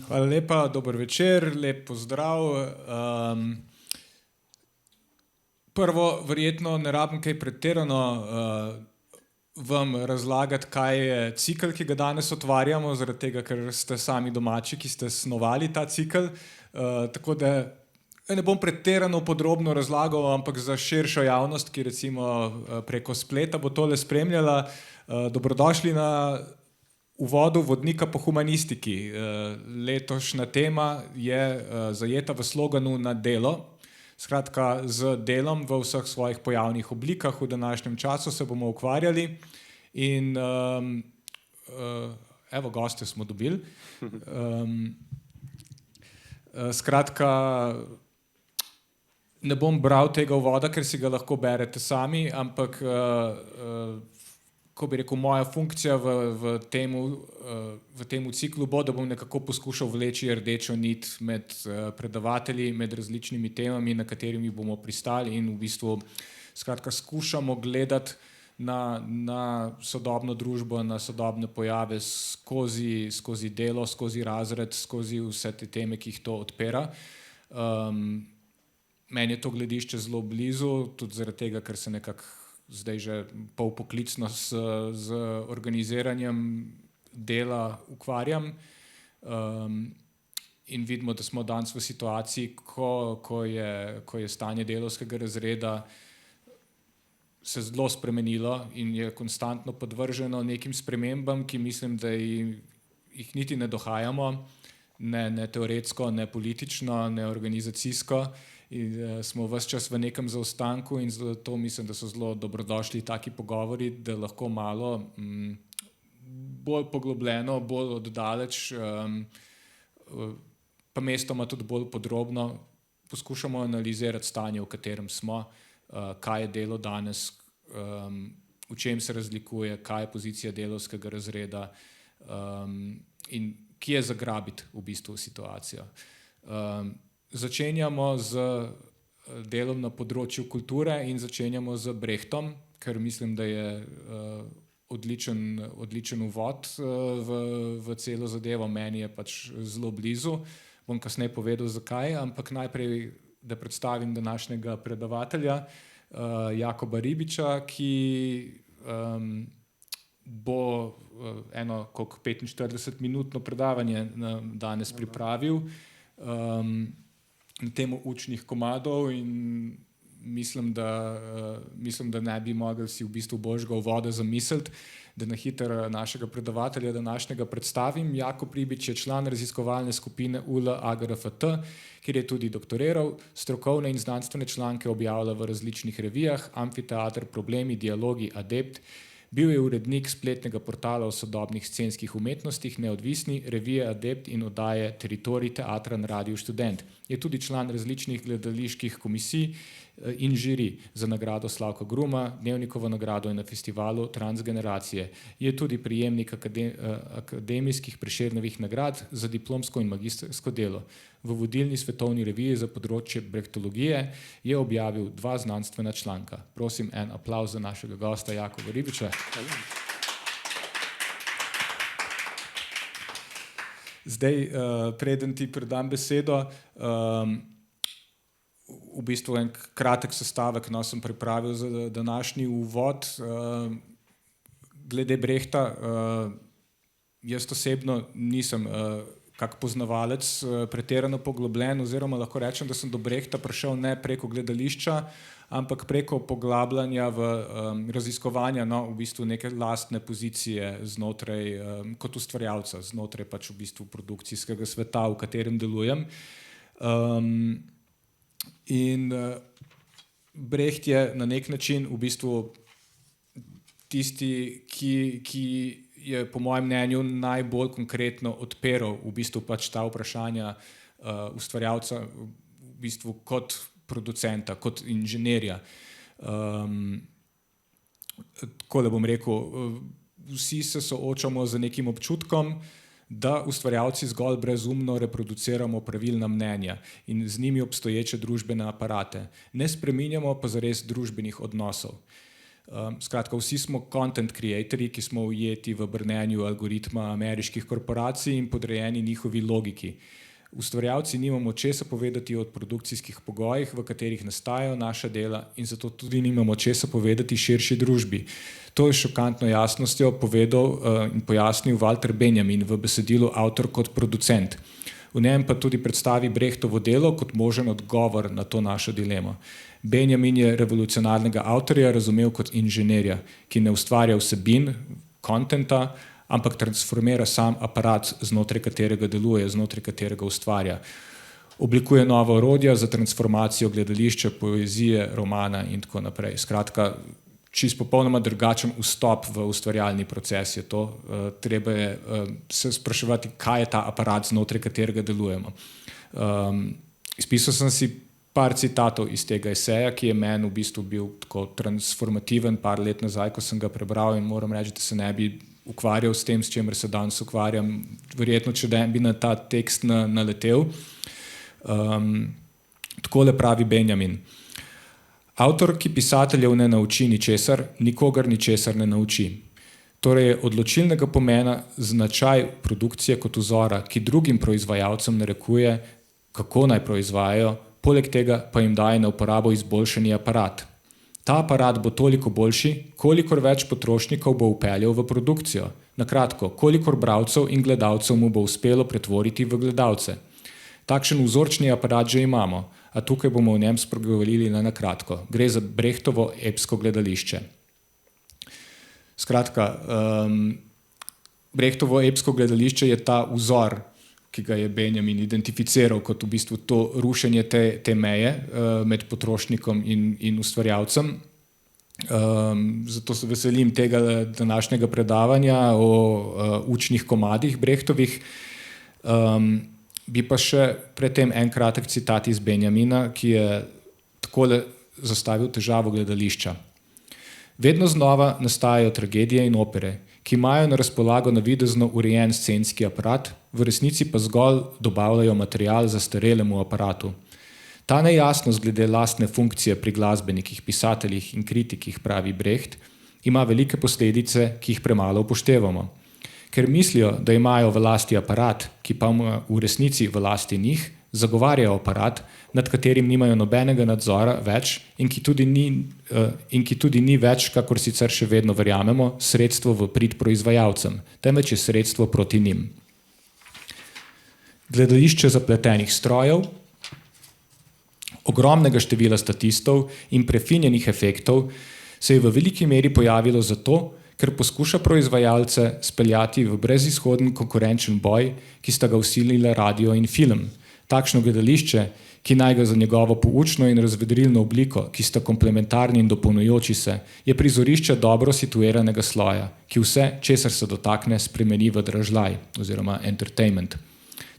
Hvala lepa, dober večer, lep pozdrav. Prvo, verjetno ne rabim kaj pretirano vam razlagati, kaj je cikel, ki ga danes otvarjamo, zaradi tega, ker ste sami domači, ki ste snovali ta cikel. Tako da ne bom pretirano podrobno razlagal, ampak za širšo javnost, ki recimo preko spleta bo tole spremljala, dobrodošli na uvodu vodnika po humanistiki. Letošnja tema je zajeta v sloganu Na delo. Skratka, z delom v vseh svojih pojavnih oblikah v današnjem času se bomo ukvarjali in evo, goste smo dobili. Skratka, ne bom bral tega uvoda, ker si ga lahko berete sami, ampak ko bi rekel, moja funkcija v temu ciklu bo, da bom nekako poskušal vleči rdečo nit med predavatelji, med različnimi temami, na katerimi bomo pristali in v bistvu skratka skušamo gledati na sodobno družbo, na sodobne pojave skozi delo, skozi razred, skozi vse te teme, ki jih to odpira. Meni je to gledišče zelo blizu, tudi zaradi tega, ker se nekako zdaj že pol poklicno z organiziranjem dela ukvarjam. In vidimo, da smo danes v situaciji, ko je stanje delavskega razreda se zelo spremenilo in je konstantno podvrženo nekim spremembam, ki mislim, da jih niti ne dohajamo, ne teoretsko, ne politično, ne organizacijsko. In smo ves čas v nekem zaostanku in zato mislim, da so zelo dobrodošli taki pogovori, da lahko malo bolj poglobljeno, bolj oddaleč, pa mestoma tudi bolj podrobno poskušamo analizirati stanje, v katerem smo, kaj je delo danes, v čem se razlikuje, kaj je pozicija delavskega razreda in kje zagrabiti v bistvu situacijo. Začenjamo z delom na področju kulture in začenjamo z Brechtom, ker mislim, da je odličen uvod v celo zadevo. Meni je pač zelo blizu. Bom kasneje povedal, zakaj, ampak najprej, da predstavim današnjega predavatelja, Jakoba Ribiča, ki bo eno 45-minutno predavanje danes pripravil na temo učnih komadov in mislim, da ne bi mogli si v bistvu boljšega uvoda zamisliti, da na hitro našega predavatelja današnjega predstavim. Jakob Ribič je član raziskovalne skupine UL AGRFT, kjer je tudi doktoriral, strokovne in znanstvene članke objavlja v različnih revijah, Amfiteater, Problemi, Dialogi, Adept. Bil je urednik spletnega portala o sodobnih scenskih umetnostih, Neodvisni, revije Adept in oddaje Teritorij teatra na Radiu Študent. Je tudi član različnih gledaliških komisij in žiri za nagrado Slavka Gruma, Dnevnikovo nagrado in na festivalu Transgeneracije. Je tudi prejemnik akademijskih Prešernovih nagrad za diplomsko in magistrsko delo. V vodilni svetovni reviji za področje brehtologije je objavil 2 znanstvena članka. Prosim, en aplavz za našega gosta Jakoba Ribiča. Zdaj, preden ti predam besedo, v bistvu en kratek sestavek sem pripravil za današnji uvod. Glede Brechta, jaz osebno nisem kak poznavalec pretirano poglobljen, oziroma lahko rečem, da sem do Brechta prišel ne preko gledališča, ampak preko poglabljanja v raziskovanja v bistvu neke lastne pozicije znotraj, kot ustvarjalca, znotraj pač v bistvu produkcijskega sveta, v katerem delujem. In Brecht je na nek način v bistvu tisti, ki je po mojem mnenju najbolj konkretno odpiral v bistvu pač ta vprašanja ustvarjalca v bistvu kot producenta, kot inženirja. Takole bom rekel, vsi se soočamo z nekim občutkom, da ustvarjalci zgolj brezumno reproduciramo pravilna mnenja in z njimi obstoječe družbene aparate. Ne spreminjamo pa zares družbenih odnosov. Skratka, vsi smo content creatorji, ki smo ujeti v brnenju algoritma ameriških korporacij in podrejeni njihovi logiki. Ustvarjalci nimamo česa povedati o produkcijskih pogojih, v katerih nastajajo naša dela, in zato tudi nimamo česa povedati širši družbi. To je šokantno jasnostjo povedal in pojasnil Walter Benjamin v besedilu Avtor kot producent. V njem pa tudi predstavi Brechtovo delo kot možen odgovor na to našo dilemo. Benjamin je revolucionarnega avtorja razumel kot inženirja, ki ne ustvarja vsebin, kontenta, ampak transformira sam aparat, znotraj katerega deluje, znotraj katerega ustvarja. Oblikuje nova orodja za transformacijo gledališča, poezije, romana in tako naprej. Skratka, čisto popolnoma drugačen vstop v ustvarjalni proces je to. Treba je se spraševati, kaj je ta aparat, znotraj katerega delujemo. Izpisal sem si par citatov iz tega eseja, ki je meni v bistvu bil tako transformativen par let nazaj, ko sem ga prebral, in moram reči, da se ne bi ukvarjal s tem, s čemer se danes ukvarjam. Verjetno, če ne bi na ta tekst naletel. Takole pravi Benjamin. Avtor, ki pisateljev ne nauči ničesar, nikogar ničesar ne nauči. Torej je odločilnega pomena značaj produkcije kot vzora, ki drugim proizvajalcem narekuje, kako naj proizvajajo, poleg tega pa jim daje na uporabo izboljšani aparat. Ta aparat bo toliko boljši, kolikor več potrošnikov bo vpeljal v produkcijo. Na kratko, kolikor bralcev in gledalcev mu bo uspelo pretvoriti v gledalce. Takšen vzorčni aparat že imamo, a tukaj bomo o njem spregovorili na kratko. Gre za Brechtovo epsko gledališče. Skratka, Brechtovo epsko gledališče je ta vzor, ki ga je Benjamin identificiral kot v bistvu to rušenje te meje med potrošnikom in ustvarjalcem. Zato se veselim tega današnjega predavanja o učnih komadih Brechtovih. Bi pa še predtem en kratek citat iz Benjamina, ki je takole zastavil težavo gledališča. Vedno znova nastajajo tragedije in opere, ki imajo na razpolago navidezno urejen scenski aparat, v resnici pa zgolj dobavljajo material zastarelemu aparatu. Ta nejasnost glede lastne funkcije pri glasbenikih, pisateljih in kritikih, pravi Brecht, ima velike posledice, ki jih premalo upoštevamo. Ker mislijo, da imajo v lasti aparat, ki pa v resnici v lasti njih, zagovarjajo aparat, nad katerim nimajo nobenega nadzora več in ki tudi ni več, kakor sicer še vedno verjamemo, sredstvo v prid proizvajalcem, temveč je sredstvo proti njim. Gledališče zapletenih strojev, ogromnega števila statistov in prefinjenih efektov se je v veliki meri pojavilo zato, ker poskuša proizvajalce speljati v brezizhoden konkurenčen boj, ki sta ga vsilila radio in film. Takšno gledališče, ki naj ga za njegovo poučno in razvedrilno obliko, ki sta komplementarni in dopolnjujoči se, je prizorišče dobro situiranega sloja, ki vse, česar se dotakne, spremeni v dražljaj oziroma entertainment.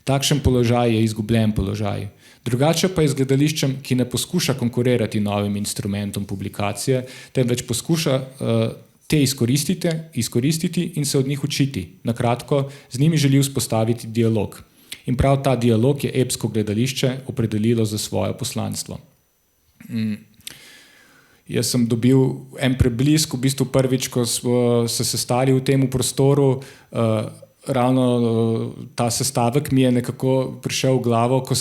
Takšen položaj je izgubljen položaj. Drugače pa je z gledališčem, ki ne poskuša konkurirati novim instrumentom publikacije, temveč poskuša te izkoristiti in se od njih učiti. Na kratko, z njimi želi vzpostaviti dialog. In prav ta dialog je epsko gledališče opredelilo za svoje poslanstvo. Jaz sem dobil en preblisk, v bistvu prvič, ko smo se sestali v tem prostoru, ravno ta sestavek mi je nekako prišel v glavo, ko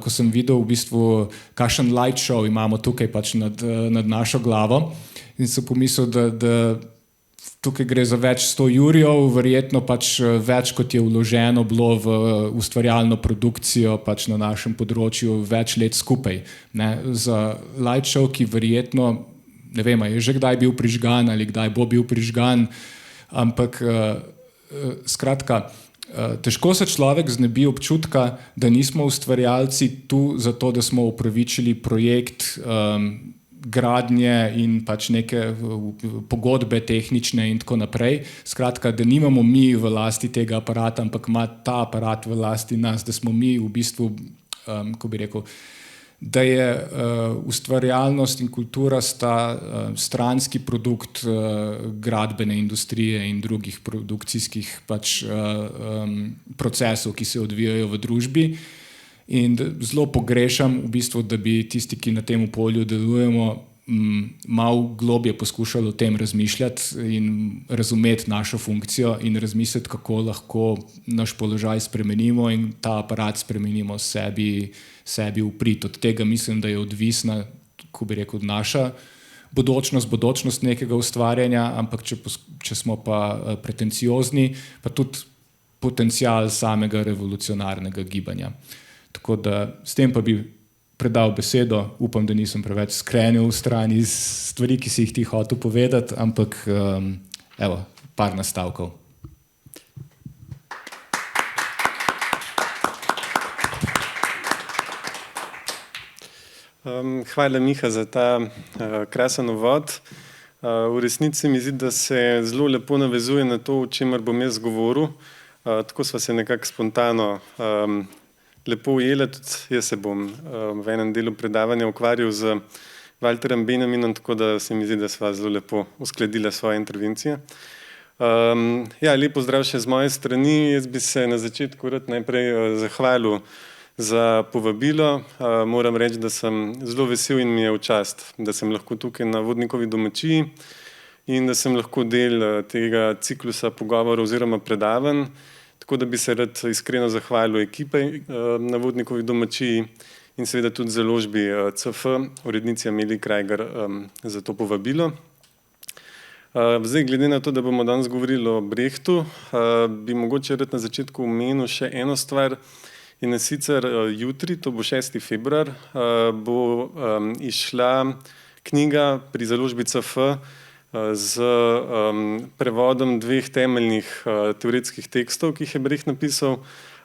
sem videl v bistvu, kakšen light show imamo tukaj pač nad našo glavo, in sem pomislil, da tukaj gre za več 100 jurjev, verjetno pač več, kot je vloženo bilo v ustvarjalno produkcijo pač na našem področju več let skupaj. Ne? Za light show, ki verjetno, ne vem, je že kdaj bil prižgan ali kdaj bo bil prižgan, ampak skratka, težko se človek znebi občutka, da nismo ustvarjalci tu zato, da smo upravičili projekt gradnje in pač neke pogodbe tehnične in tako naprej. Skratka, da nimamo mi v lasti tega aparata, ampak ima ta aparat v lasti nas, da smo mi v bistvu, ko bi rekel, da je ustvarjalnost in kultura sta stranski produkt gradbene industrije in drugih produkcijskih pač procesov, ki se odvijajo v družbi. In zelo pogrešam v bistvu, da bi tisti, ki na tem polju delujemo, malo globje poskušali o tem razmišljati in razumeti našo funkcijo in razmisliti, kako lahko naš položaj spremenimo in ta aparat spremenimo sebi v prid. Od tega mislim, da je odvisna, ko bi rekel, naša bodočnost nekega ustvarjanja, ampak če smo pa pretenciozni, pa tudi potencial samega revolucionarnega gibanja. Tako da s tem pa bi predal besedo, upam, da nisem preveč skrenil v strani iz stvari, ki si jih ti hotel povedati, ampak evo, par nastavkov. Hvala, Miha, za ta krasen uvod. V resnici mi zdi, da se zelo lepo navezuje na to, o čemer bom jaz govoril. Tako sva se nekako spontano lepo ujela, tudi jaz se bom v enem delu predavanja ukvarjal z Walterjem Benjaminom, tako da se mi zdi, da sva zelo lepo uskladila svoje intervencije. Lep pozdrav še z moje strani. Jaz bi se na začetku rad najprej zahvalil za povabilo. Moram reči, da sem zelo vesel in mi je v čast, da sem lahko tukaj na Vodnikovi domačiji in da sem lahko del tega ciklusa pogovorov oziroma predavanj. Tako da bi se rad iskreno zahvalil ekipe na Vodnikovi domačiji in seveda tudi založbi CF, urednici Ameliji Krajger, za to povabilo. Zdaj, glede na to, da bomo danes govorili o Brechtu, bi mogoče rad na začetku omenil še eno stvar, in sicer jutri, to bo 6. februar, bo izšla knjiga pri založbi CF z prevodom dveh temeljnih teoretskih tekstov, ki jih je Brecht napisal.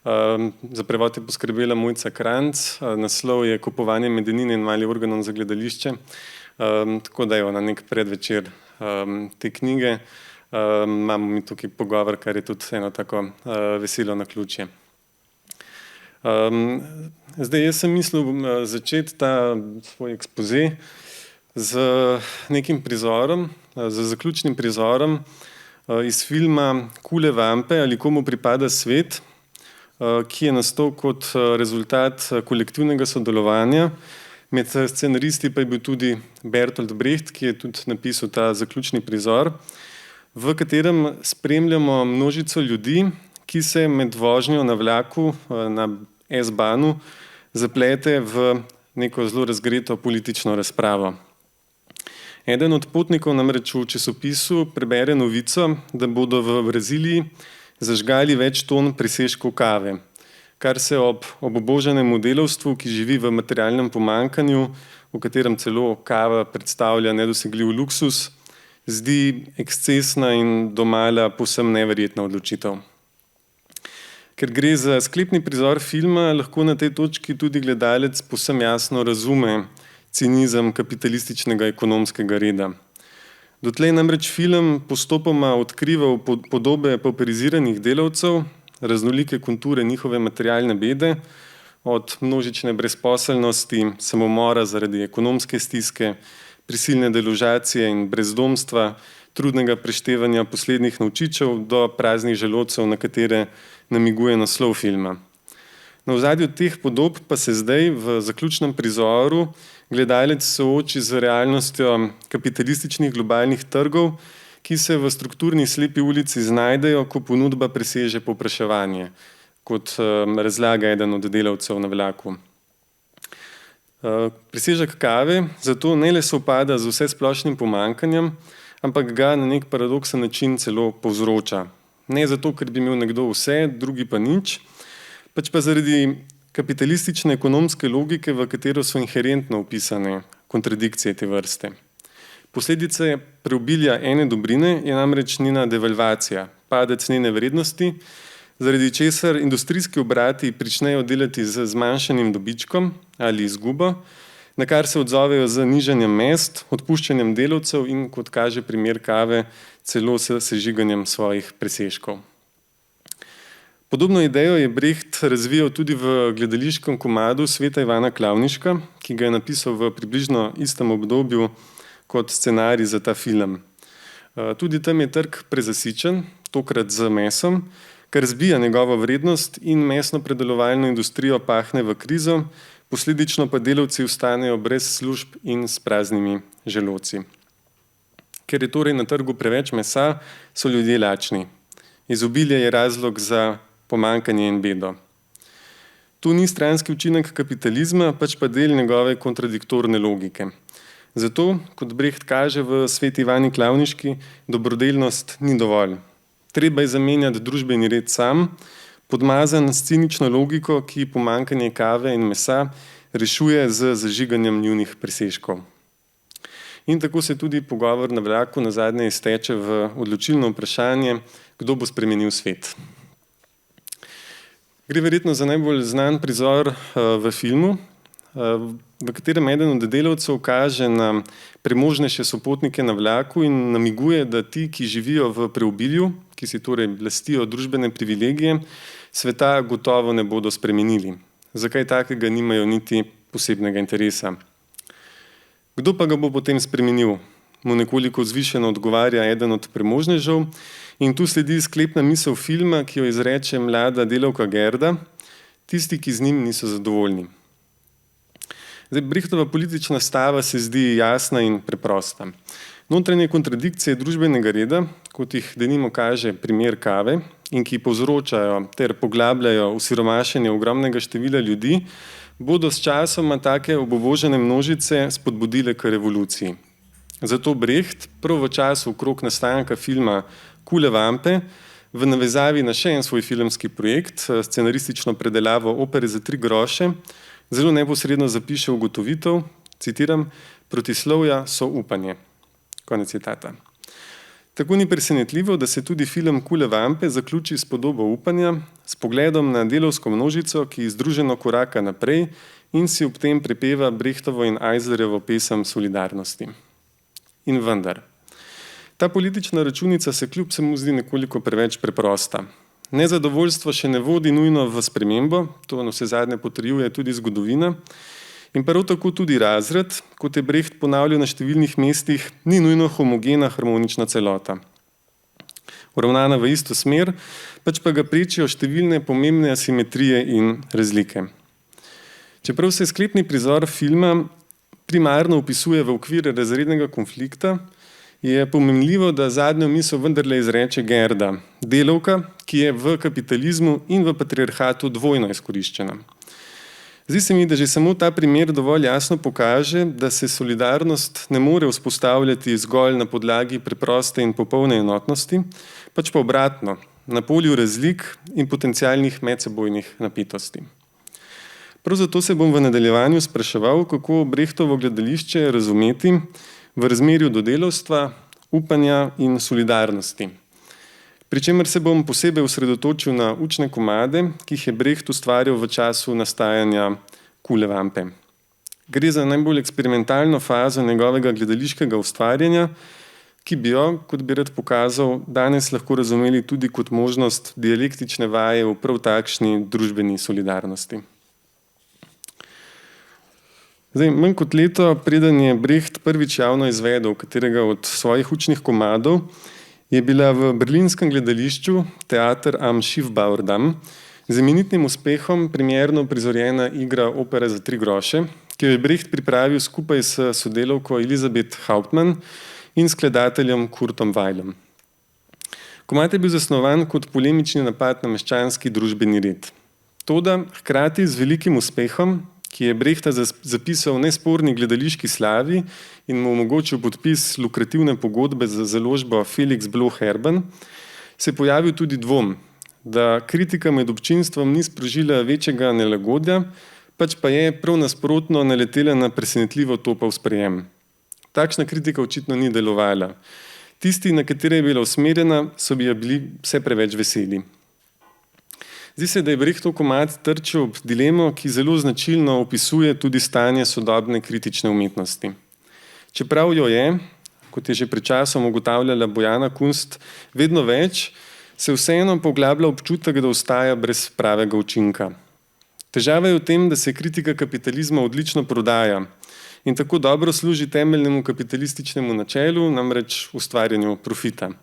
Za prevod je poskrbela Mojca Kranjc, naslov je Kupovanje medenine in mali organon za gledališče. Tako da je na nek predvečer te knjige. Imamo mi tukaj pogovor, kar je tudi eno tako veselo naključje. Zdaj, jaz sem mislil začeti ta svoj ekspoze z nekim prizorom, z zaključnim prizorom iz filma Kule vampe ali Komu pripada svet, ki je nastal kot rezultat kolektivnega sodelovanja. Med scenaristi pa je bil tudi Bertolt Brecht, ki je tudi napisal ta zaključni prizor, v katerem spremljamo množico ljudi, ki se med vožnjo na vlaku na S-Bahnu zaplete v neko zelo razgreto politično razpravo. Eden od potnikov namreč v časopisu prebere novico, da bodo v Braziliji zažgali več ton presežkov kave, kar se ob obubožanemu delavstvu, ki živi v materialnem pomanjkanju, v katerem celo kava predstavlja nedosegljiv luksus, zdi ekscesna in domala povsem neverjetna odločitev. Ker gre za sklepni prizor filma, lahko na tej točki tudi gledalec povsem jasno razume cinizem kapitalističnega ekonomskega reda. Dotlej namreč film postopoma odkrival podobe pauperiziranih delavcev, raznolike konture njihove materialne bede, od množične brezposelnosti, samomora zaradi ekonomske stiske, prisilne deložacije in brezdomstva, trudnega preštevanja poslednjih novčičev do praznih želodcev, na katere namiguje naslov filma. Na ozadju teh podob pa se zdaj v zaključnem prizoru gledalec sooči z realnostjo kapitalističnih globalnih trgov, ki se v strukturni slepi ulici znajdejo, ko ponudba preseže povpraševanje, kot razlaga eden od delavcev na vlaku. Presežek kave zato ne le sovpada z vsesplošnim pomanjkanjem, ampak ga na nek paradoksen način celo povzroča. Ne zato, ker bi imel nekdo vse, drugi pa nič, pač pa zaradi kapitalistične ekonomske logike, v katero so inherentno vpisane kontradikcije te vrste. Posledice preobilja ene dobrine je namreč njena devalvacija, padec njene vrednosti, zaradi česar industrijski obrati pričnejo delati z zmanjšanim dobičkom ali izgubo, na kar se odzovejo z nižanjem mest, odpuščanjem delavcev in, kot kaže primer kave, celo s sežiganjem svojih presežkov. Podobno idejo je Brecht razvijal tudi v gledališkem komadu Sveta Ivana Klavniška, ki ga je napisal v približno istem obdobju kot scenarij za ta film. Tudi tam je trg prezasičen, tokrat z mesom, kar zbija njegovo vrednost in mesno predelovalno industrijo pahne v krizo, posledično pa delavci ostanejo brez služb in s praznimi želodci. Ker je torej na trgu preveč mesa, so ljudje lačni. Izobilje je razlog za pomanjkanje in bedo. To ni stranski učinek kapitalizma, pač pa del njegove kontradiktorne logike. Zato, kot Brecht kaže v Sveti Ivani Klavniški, dobrodelnost ni dovolj. Treba je zamenjati družbeni red sam, podmazan s cinično logiko, ki pomanjkanje kave in mesa rešuje z zažiganjem njunih presežkov. In tako se tudi pogovor na vlaku nazadnje izteče v odločilno vprašanje, kdo bo spremenil svet. Gre verjetno za najbolj znan prizor v filmu, v katerem eden od delavcev kaže na premožnejše sopotnike na vlaku in namiguje, da ti, ki živijo v preobilju, ki si torej lastijo družbene privilegije, sveta gotovo ne bodo spremenili. Zakaj takega nimajo niti posebnega interesa? Kdo pa ga bo potem spremenil? Mu nekoliko zvišeno odgovarja eden od premožnežev in tu sledi sklepna misel filma, ki jo izreče mlada delavka Gerda, tisti, ki z njim niso zadovoljni. Zdaj, Brechtova politična stava se zdi jasna in preprosta. Notranje kontradikcije družbenega reda, kot jih denimo kaže primer kave in ki povzročajo ter poglabljajo osiromašenje ogromnega števila ljudi, bodo s časoma take obubožane množice spodbudile k revoluciji. Zato Brecht prav v času okrog nastanka filma Kule vampe v navezavi na še en svoj filmski projekt, scenaristično predelavo opere za 3 groše, zelo neposredno zapiše ugotovitev, citiram, protislovja so upanje. Konec citata. Tako ni presenetljivo, da se tudi film Kule vampe zaključi s podobo upanja, s pogledom na delavsko množico, ki združeno koraka naprej in si ob tem prepeva Brechtovo in Eislerjevo pesem Solidarnosti. In vendar. Ta politična računica se kljub vsemu zdi nekoliko preveč preprosta. Nezadovoljstvo še ne vodi nujno v spremembo, to navsezadnje potrjuje tudi zgodovina, in prav tako tudi razred, kot je Brecht ponavljal na številnih mestih, ni nujno homogena harmonična celota. Uravnana v isto smer, pač pa ga prečijo številne pomembne asimetrije in razlike. Čeprav se sklepni prizor filma primarno opisuje v okviru razrednega konflikta, je pomemljivo, da zadnjo misel vendarle izreče Gerda, delavka, ki je v kapitalizmu in v patriarhatu dvojno izkoriščena. Zdi se mi, da že samo ta primer dovolj jasno pokaže, da se solidarnost ne more vzpostavljati zgolj na podlagi preproste in popolne enotnosti, pač pa obratno, na polju razlik in potencialnih medsebojnih napetosti. Prav zato se bom v nadaljevanju spraševal, kako Brechtovo gledališče razumeti v razmerju do delavstva, upanja in solidarnosti. Pri čemer se bom posebej osredotočil na učne komade, ki jih je Brecht ustvarjal v času nastajanja Kule vampe. Gre za najbolj eksperimentalno fazo njegovega gledališkega ustvarjanja, ki bi jo, kot bi rad pokazal, danes lahko razumeli tudi kot možnost dialektične vaje v prav takšni družbeni solidarnosti. Zdaj, manj kot leto, preden je Brecht prvič javno izvedel katerega od svojih učnih komadov, je bila v berlinskem gledališču Theater am Schiffbauerdamm z imenitnim uspehom premierno prizorjena igra opere za 3 groše, ki jo je Brecht pripravil skupaj s sodelavko Elisabeth Hauptmann in skladateljem Kurtom Weilem. Komad je bil zasnovan kot polemični napad na meščanski družbeni red. Toda hkrati z velikim uspehom, ki je Brechta zapisal nesporni gledališki slavi in mu omogočil podpis lukrativne pogodbe za založbo Felix Bloch Herben, se je pojavil tudi dvom, da kritika med občinstvom ni sprožila večjega nelagodja, pač pa je prav nasprotno naletela na presenetljivo topel sprejem. Takšna kritika očitno ni delovala. Tisti, na katere je bila usmerjena, so bili vse preveč veseli. Zdi se, da je Brechtov komad trčil ob dilemo, ki zelo značilno opisuje tudi stanje sodobne kritične umetnosti. Čeprav jo je, kot je že pred časom ugotavljala Bojana Kunst, vedno več, se vseeno poglablja občutek, da ostaja brez pravega učinka. Težava je v tem, da se kritika kapitalizma odlično prodaja in tako dobro služi temeljnemu kapitalističnemu načelu, namreč ustvarjanju profita.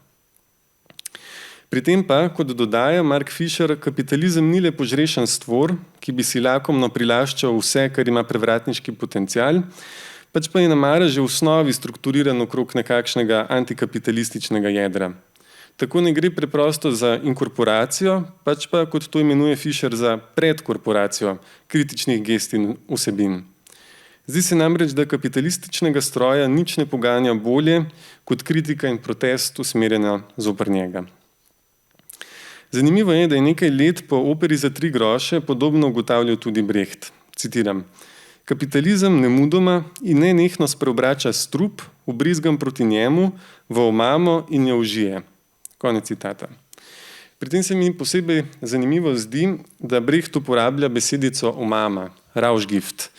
Pri tem pa, kot dodaja Mark Fisher, kapitalizem ni le požrešen stvor, ki bi si lakomno prilaščal vse, kar ima prevratniški potencial, pač pa je namara že v osnovi strukturiran okrog nekakšnega antikapitalističnega jedra. Tako ne gre preprosto za inkorporacijo, pač pa, kot to imenuje Fisher, za predkorporacijo kritičnih gest in vsebin. Zdi se namreč, da kapitalističnega stroja nič ne poganja bolje kot kritika in protest usmerjena zoper njega. Zanimivo je, da je nekaj let po operi za 3 groše podobno ugotavljal tudi Brecht. Citiram: kapitalizem nemudoma in nenehno spreobrača strup, ubrizgan proti njemu, v omamo in jo užije. Konec citata. Pri tem se mi posebej zanimivo zdi, da Brecht uporablja besedico omama, Rauschgift,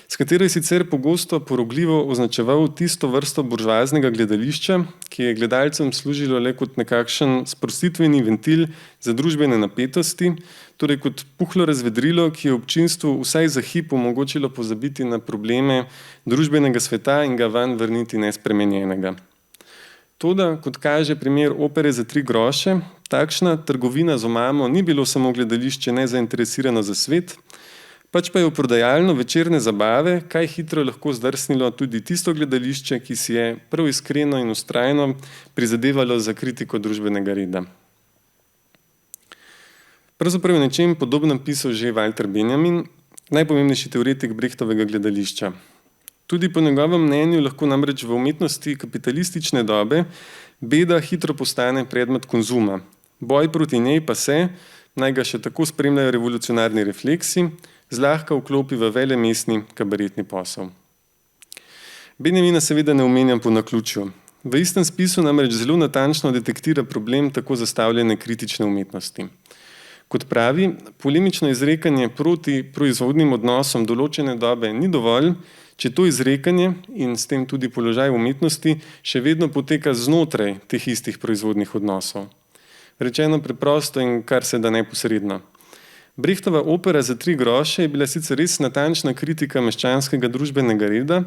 s katero je sicer pogosto porogljivo označeval tisto vrsto buržoaznega gledališča, ki je gledalcem služilo le kot nekakšen sprostitveni ventil za družbene napetosti, torej kot puhlo razvedrilo, ki je občinstvu vsaj za hip omogočilo pozabiti na probleme družbenega sveta in ga vanj vrniti nespremenjenega. Toda, kot kaže primer opere za 3 groše, takšna trgovina z omamo ni bilo samo gledališče nezainteresirano za svet, pač pa je v prodajalno večerne zabave kaj hitro lahko zdrsnilo tudi tisto gledališče, ki si je prav iskreno in vztrajno prizadevalo za kritiko družbenega reda. Pravzaprav je nečem podobnem pisal že Walter Benjamin, najpomembnejši teoretik Brechtovega gledališča. Tudi po njegovem mnenju lahko namreč v umetnosti kapitalistične dobe beda hitro postane predmet konzuma. Boj proti njej pa se, naj ga še tako spremljajo revolucionarni refleksi, zlahka vklopi v velemestni kabaretni posel. Benjamina seveda ne omenjam po naključju. V istem spisu namreč zelo natančno detektira problem tako zastavljene kritične umetnosti. Kot pravi, polemično izrekanje proti proizvodnim odnosom določene dobe ni dovolj, če to izrekanje in s tem tudi položaj umetnosti še vedno poteka znotraj teh istih proizvodnih odnosov. Rečeno preprosto in kar se da neposredno. Brechtova opera za 3 groše je bila sicer res natančna kritika meščanskega družbenega reda,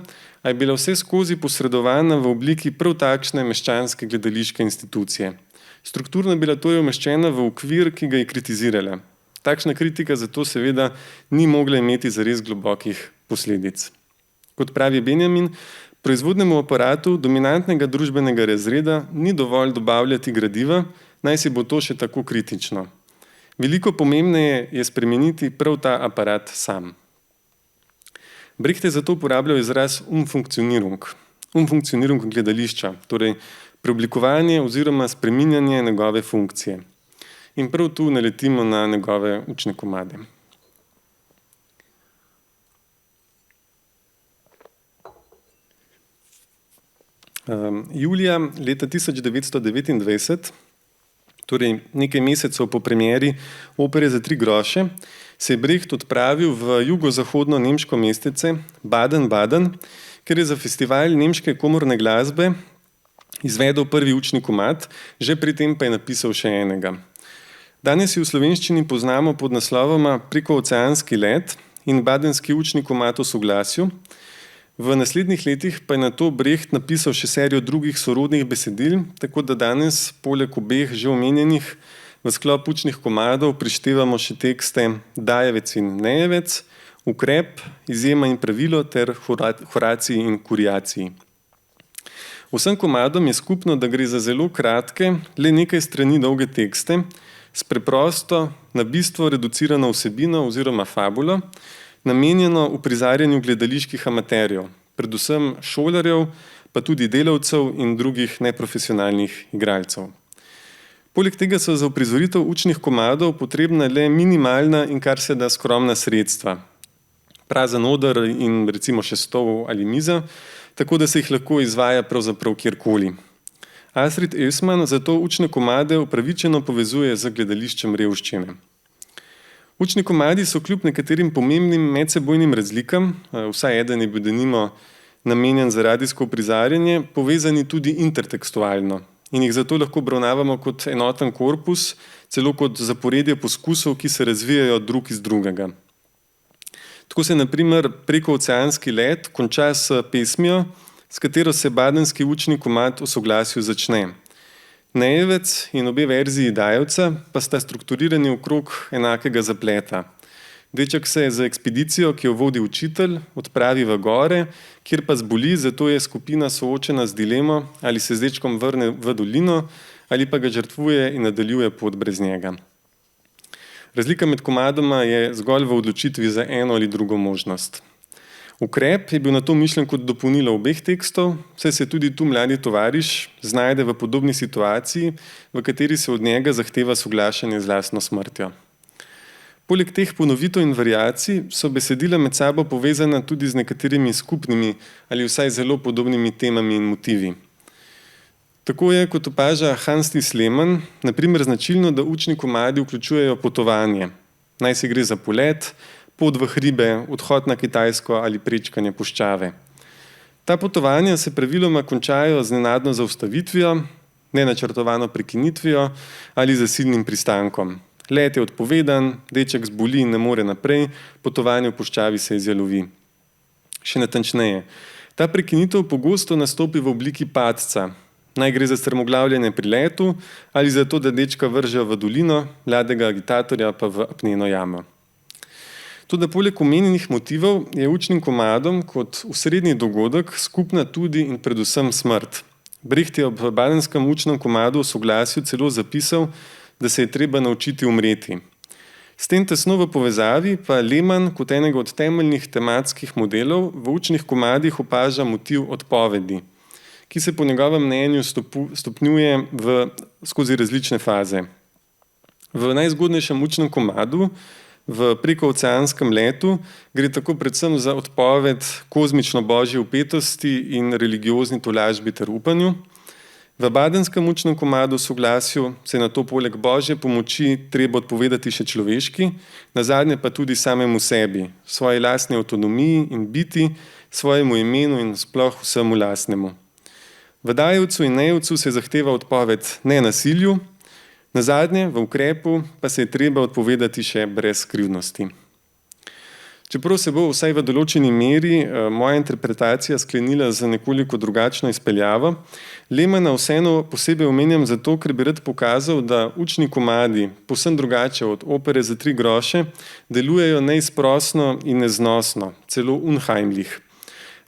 a je bila vse skozi posredovana v obliki prav takšne meščanske gledališke institucije. Strukturno je bila torej umeščena v okvir, ki ga je kritizirala. Takšna kritika zato seveda ni mogla imeti zares globokih posledic. Kot pravi Benjamin, proizvodnemu aparatu dominantnega družbenega razreda ni dovolj dobavljati gradiva, naj si bo to še tako kritično. Veliko pomembneje je spremeniti prav ta aparat sam. Brecht je zato uporabljal izraz umfunkcionirung gledališča, torej preoblikovanje oziroma spreminjanje njegove funkcije. In prav tu naletimo na njegove učne komade. Julija leta 1929, torej nekaj mesecev po premieri opere za 3 groše, se je Brecht odpravil v jugozahodno nemško mestece Baden-Baden, kjer je za festival nemške komorne glasbe izvedel prvi učni komad, že pri tem pa je napisal še enega. Danes jo v slovenščini poznamo pod naslovoma Prekooceanski let in Badenski učni komad o soglasju. V naslednjih letih pa je nato Brecht napisal še serijo drugih sorodnih besedil, tako da danes, poleg obeh že omenjenih, v sklop učnih komadov prištevamo še tekste Dajevec in Nejevec, Ukrep, Izjema in pravilo ter Horaciji in Kuriaciji. Vsem komadom je skupno, da gre za zelo kratke, le nekaj strani dolge tekste, s preprosto, na bistvo reducirano vsebino oziroma fabulo, namenjeno uprizarjanju gledaliških amaterjev, predvsem šolarjev, pa tudi delavcev in drugih neprofesionalnih igralcev. Poleg tega so za uprizoritev učnih komadov potrebna le minimalna in kar se da skromna sredstva. Prazen oder in recimo še stol ali miza, tako da se jih lahko izvaja pravzaprav kjerkoli. Astrid Elsmann zato učne komade upravičeno povezuje z gledališčem revščine. Učni komadi so kljub nekaterim pomembnim medsebojnim razlikam, vsaj eden je bil denimo namenjen za radijsko uprizarjanje, povezani tudi intertekstualno in jih zato lahko obravnavamo kot enoten korpus, celo kot zaporedje poskusov, ki se razvijajo drug iz drugega. Tako se na primer Prekooceanski let konča s pesmijo, s katero se badenski učni komad o soglasju začne. Nejevec in obe verziji Dajevca pa sta strukturirani okrog enakega zapleta. Deček se za ekspedicijo, ki jo vodi učitelj, odpravi v gore, kjer pa zboli, zato je skupina soočena z dilemo, ali se z dečkom vrne v dolino ali pa ga žrtvuje in nadaljuje pot brez njega. Razlika med komadoma je zgolj v odločitvi za eno ali drugo možnost. Ukrep je bil na to mišljen kot dopolnilo obeh tekstov, saj se tudi tu mladi tovariš znajde v podobni situaciji, v kateri se od njega zahteva soglašanje z lastno smrtjo. Poleg teh ponovitev in variacij so besedila med sabo povezana tudi z nekaterimi skupnimi ali vsaj zelo podobnimi temami in motivi. Tako je, kot opaža Hans Thies Lehmann, na primer značilno, da učni komadi vključujejo potovanje. Naj se gre za polet, pot v hribe, odhod na Kitajsko ali prečkanje puščave. Ta potovanja se praviloma končajo z nenadno zaustavitvijo, nenačrtovano prekinitvijo ali zasilnim pristankom. Let je odpovedan, deček zboli in ne more naprej, potovanje v puščavi se izjalovi. Še natančneje, ta prekinitev pogosto nastopi v obliki padca. Naj gre za strmoglavljanje pri letu ali za to, da dečka vržejo v dolino, mladega agitatorja pa v apneno jamo. Toda poleg omenjenih motivov je učnim komadom kot osrednji dogodek skupna tudi in predvsem smrt. Brecht je ob badenskem učnem komadu v soglasju celo zapisal, da se je treba naučiti umreti. S tem tesno v povezavi pa Lehmann kot enega od temeljnih tematskih modelov v učnih komadih opaža motiv odpovedi, ki se po njegovem mnenju stopnjuje skozi različne faze. V najzgodnejšem učnem komadu, v Prekooceanskem letu, gre tako predvsem za odpoved kozmično božji vpetosti in religiozni tolažbi ter upanju. V badenskem učnem komadu Soglasju se na to poleg božje pomoči treba odpovedati še človeški, nazadnje pa tudi samemu sebi, svoji lastni avtonomiji in biti, svojemu imenu in sploh vsemu lastnemu. V Dajevcu in Nejevcu se zahteva odpoved nenasilju, nazadnje v ukrepu pa se je treba odpovedati še brez krivdnosti. Čeprav se bo vsaj v določeni meri moja interpretacija sklenila z nekoliko drugačno izpeljavo, Lehmanna vseeno posebej omenjam zato, ker bi rad pokazal, da učni komadi, povsem drugače od opere za 3 groše, delujejo neizprosno in neznosno, celo unheimlich.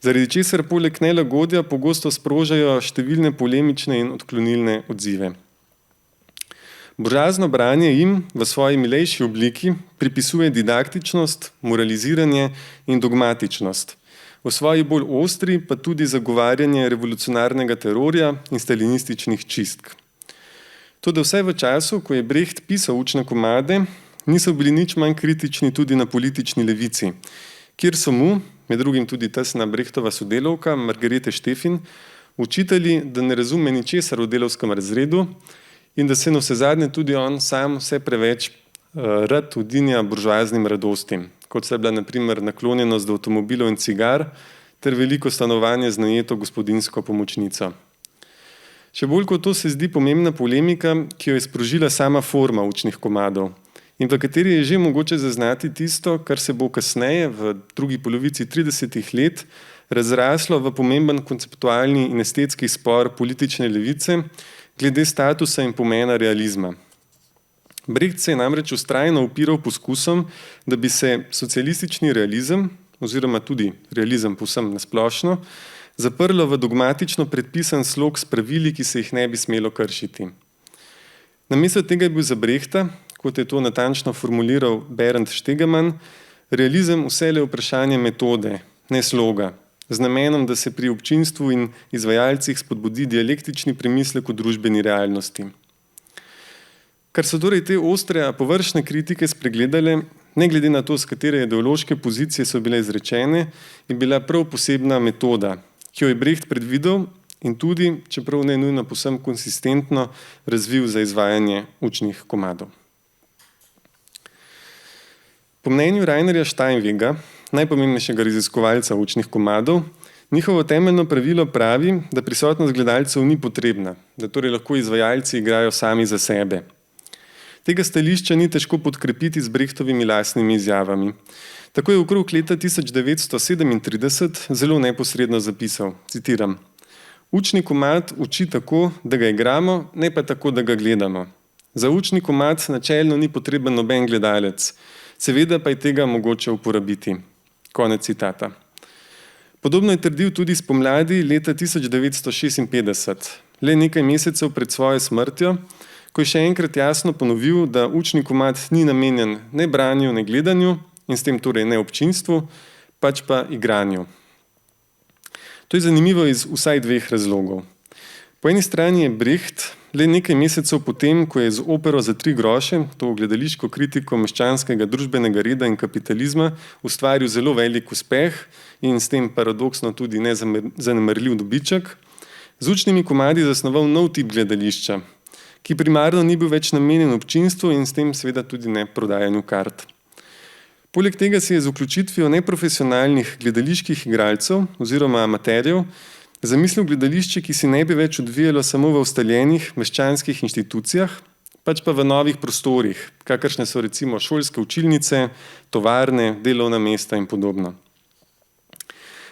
Zaradi česar poleg nelagodja pogosto sprožajo številne polemične in odklonilne odzive. Buržoazno branje jim v svoji milejši obliki pripisuje didaktičnost, moraliziranje in dogmatičnost. V svoji bolj ostri pa tudi zagovarjanje revolucionarnega terorja in stalinističnih čistk. Toda vsaj v času, ko je Brecht pisal učne komade, niso bili nič manj kritični tudi na politični levici, kjer so mu, med drugim tudi tesna Brechtova sodelavka Margarete Štefin, učitelji, da ne razume ničesar v delavskem razredu in da se navsezadnje tudi on sam vse preveč rad udinja buržoaznim radostim, kot se je bila na primer naklonjenost do avtomobilov in cigar ter veliko stanovanje z najeto gospodinjsko pomočnico. Še bolj kot to se zdi pomembna polemika, ki jo je sprožila sama forma učnih komadov in v kateri je že mogoče zaznati tisto, kar se bo kasneje v drugi polovici 30. let razraslo v pomemben konceptualni in estetski spor politične levice glede statusa in pomena realizma. Brecht se je namreč vztrajno upiral poskusom, da bi se socialistični realizem, oziroma tudi realizem povsem nasplošno, zaprlo v dogmatično predpisan slog s pravili, ki se jih ne bi smelo kršiti. Namesto tega je bil za Brehta, kot je to natančno formuliral Bernd Stegemann, realizem vselej vprašanje metode, ne sloga, z namenom, da se pri občinstvu in izvajalcih spodbudi dialektični premislek o družbeni realnosti. Kar so torej te ostre, a površne kritike spregledale, ne glede na to, z katere ideološke pozicije so bile izrečene, je bila prav posebna metoda, ki jo je Brecht predvidel in tudi, čeprav ne nujno povsem konsistentno, razvil za izvajanje učnih komadov. Po mnenju Rainerja Steinwega, najpomembnejšega raziskovalca učnih komadov, njihovo temeljno pravilo pravi, da prisotnost gledalcev ni potrebna, da torej lahko izvajalci igrajo sami za sebe. Tega stališča ni težko podkrepiti z Brechtovimi lastnimi izjavami. Tako je okrog leta 1937 zelo neposredno zapisal, citiram: Učni komad uči tako, da ga igramo, ne pa tako, da ga gledamo. Za učni komad načelno ni potreben noben gledalec, seveda pa je tega mogoče uporabiti. Konec citata. Podobno je trdil tudi spomladi leta 1956, le nekaj mesecev pred svojo smrtjo, ko je še enkrat jasno ponovil, da učni komad ni namenjen ne branju, ne gledanju in s tem torej ne občinstvu, pač pa igranju. To je zanimivo iz vsaj dveh razlogov. Po eni strani je Brecht le nekaj mesecev potem, ko je z opero Za 3 groše, to gledališko kritiko meščanskega družbenega reda in kapitalizma, ustvaril zelo velik uspeh in s tem paradoksno tudi nezanemarljiv dobiček, z učnimi komadi zasnoval nov tip gledališča, ki primarno ni bil več namenjen občinstvu in s tem seveda tudi ne prodajanju kart. Poleg tega se je z vključitvijo neprofesionalnih gledaliških igralcev oziroma amaterjev zamislil gledališče, ki si ne bi več odvijalo samo v ustaljenih meščanskih inštitucijah, pač pa v novih prostorih, kakršne so recimo šolske učilnice, tovarne, delovna mesta in podobno.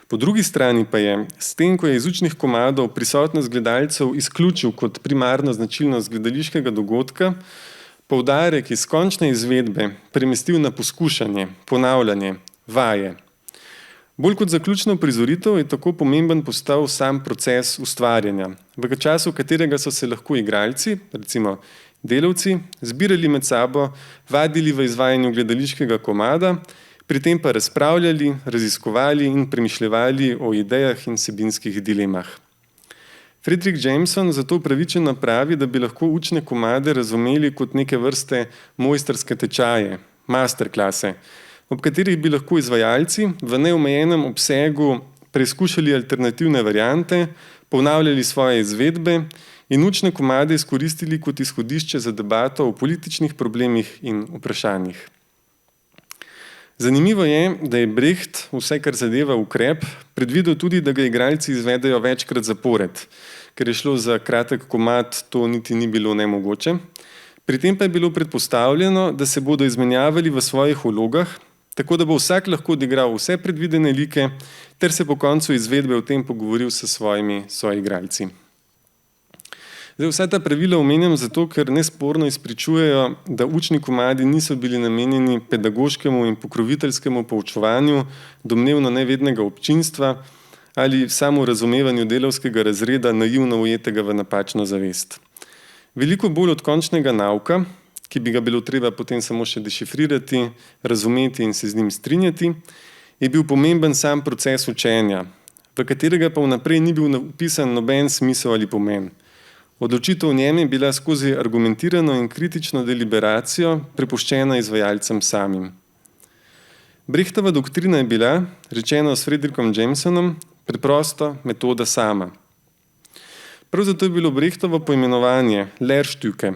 Po drugi strani pa je, s tem, ko je iz učnih komadov prisotnost gledalcev izključil kot primarno značilnost gledališkega dogodka, poudarek iz končne izvedbe premestil na poskušanje, ponavljanje, vaje. Bolj kot zaključno prizoritev je tako pomemben postal sam proces ustvarjanja, v času katerega so se lahko igralci, recimo delavci, zbirali med sabo, vadili v izvajanju gledališkega komada, pri tem pa razpravljali, raziskovali in premišljevali o idejah in vsebinskih dilemah. Fredric Jameson zato upravičeno pravi, da bi lahko učne komade razumeli kot neke vrste mojstrske tečaje, masterklase, ob katerih bi lahko izvajalci v neomejenem obsegu preizkušali alternativne variante, ponavljali svoje izvedbe in učne komade izkoristili kot izhodišče za debato o političnih problemih in vprašanjih. Zanimivo je, da je Brecht, vse kar zadeva ukrep, predvidel tudi, da ga igralci izvedejo večkrat zapored, ker je šlo za kratek komad, to niti ni bilo nemogoče. Pri tem pa je bilo predpostavljeno, da se bodo izmenjavali v svojih vlogah, tako da bo vsak lahko odigral vse predvidene like, ter se po koncu izvedbe o tem pogovoril s svojimi soigralci. Vsa ta pravila omenjam zato, ker nesporno izpričujejo, da učni komadi niso bili namenjeni pedagoškemu in pokroviteljskemu poučevanju domnevno nevednega občinstva ali samo razumevanju delavskega razreda naivno ujetega v napačno zavest. Veliko bolj od končnega nauka, ki bi ga bilo treba potem samo še dešifrirati, razumeti in se z njim strinjati, je bil pomemben sam proces učenja, v katerega pa vnaprej ni bil napisan noben smisel ali pomen. Odločitev v njem je bila skozi argumentirano in kritično deliberacijo prepuščena izvajalcem samim. Brechtova doktrina je bila, rečena s Fredricom Jamesonom, preprosto metoda sama. Prav zato je bilo Brechtovo poimenovanje Lehrstücke,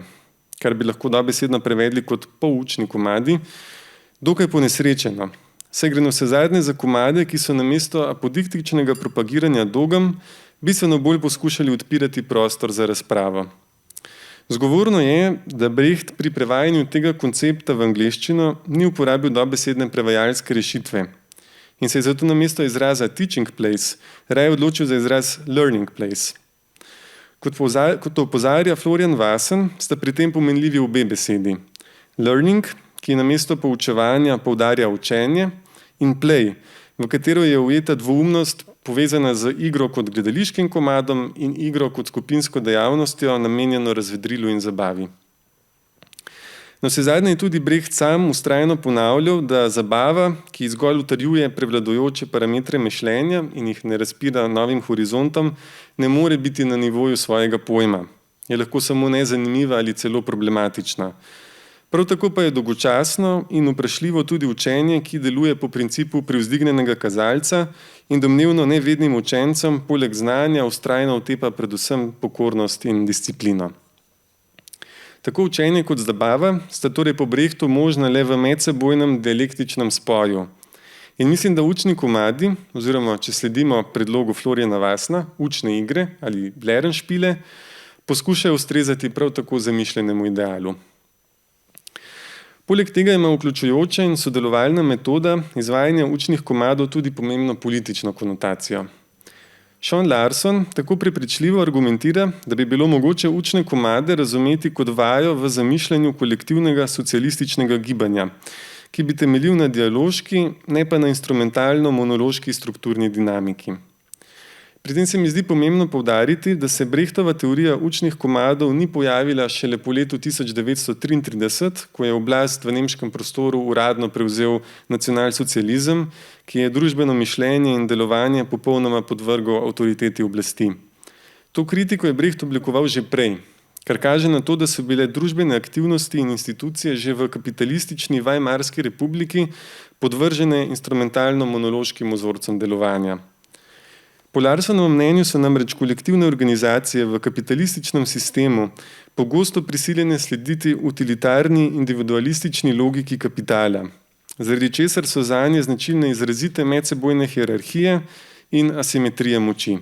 kar bi lahko dobesedno prevedli kot poučni komadi, dokaj ponesrečeno. Saj gre navsezadnje za komade, ki so namesto apodiktičnega propagiranja dogem bistveno bolj poskušali odpirati prostor za razpravo. Zgovorno je, da Brecht pri prevajanju tega koncepta v angleščino ni uporabil dobesedne prevajalske rešitve in se je zato namesto izraza teaching place raje odločil za izraz learning place. Kot opozarja Florian Wassen, sta pri tem pomenljivi obe besedi. Learning, ki namesto poučevanja poudarja učenje, in play, v katero je ujeta dvoumnost povezana z igro kot gledališkim komadom in igro kot skupinsko dejavnostjo, namenjeno razvedrilu in zabavi. Navsezadnje je tudi Brecht sam vztrajno ponavljal, da zabava, ki zgolj utrjuje prevladujoče parametre mišljenja in jih ne razpira novim horizontom, ne more biti na nivoju svojega pojma. Je lahko samo nezanimiva ali celo problematična. Prav tako pa je dolgočasno in vprašljivo tudi učenje, ki deluje po principu privzdignenega kazalca in domnevno nevednim učencem poleg znanja vztrajno utepa predvsem pokornost in disciplino. Tako učenje kot zabava sta torej po Brechtu možna le v medsebojnem dialektičnem spoju. In mislim, da učni komadi, oziroma če sledimo predlogu Floriana Wassena, učne igre ali Lehrenspiele, poskušajo ustrezati prav tako zamišljenemu idealu. Poleg tega ima vključujoča in sodelovalna metoda izvajanja učnih komadov tudi pomembno politično konotacijo. Sean Larson tako prepričljivo argumentira, da bi bilo mogoče učne komade razumeti kot vajo v zamišljanju kolektivnega socialističnega gibanja, ki bi temeljil na dialoški, ne pa na instrumentalno-monološki strukturni dinamiki. Pri tem se mi zdi pomembno poudariti, da se Brechtova teorija učnih komadov ni pojavila šele po letu 1933, ko je oblast v nemškem prostoru uradno prevzel nacionalsocializem, ki je družbeno mišljenje in delovanje popolnoma podvrgel avtoriteti oblasti. To kritiko je Brecht oblikoval že prej, kar kaže na to, da so bile družbene aktivnosti in institucije že v kapitalistični Weimarski republiki podvržene instrumentalno-monološkim vzorcem delovanja. Po Larsonovem mnenju so namreč kolektivne organizacije v kapitalističnem sistemu pogosto prisiljene slediti utilitarni individualistični logiki kapitala, zaradi česar so zanje značilne izrazite medsebojne hierarhije in asimetrije moči.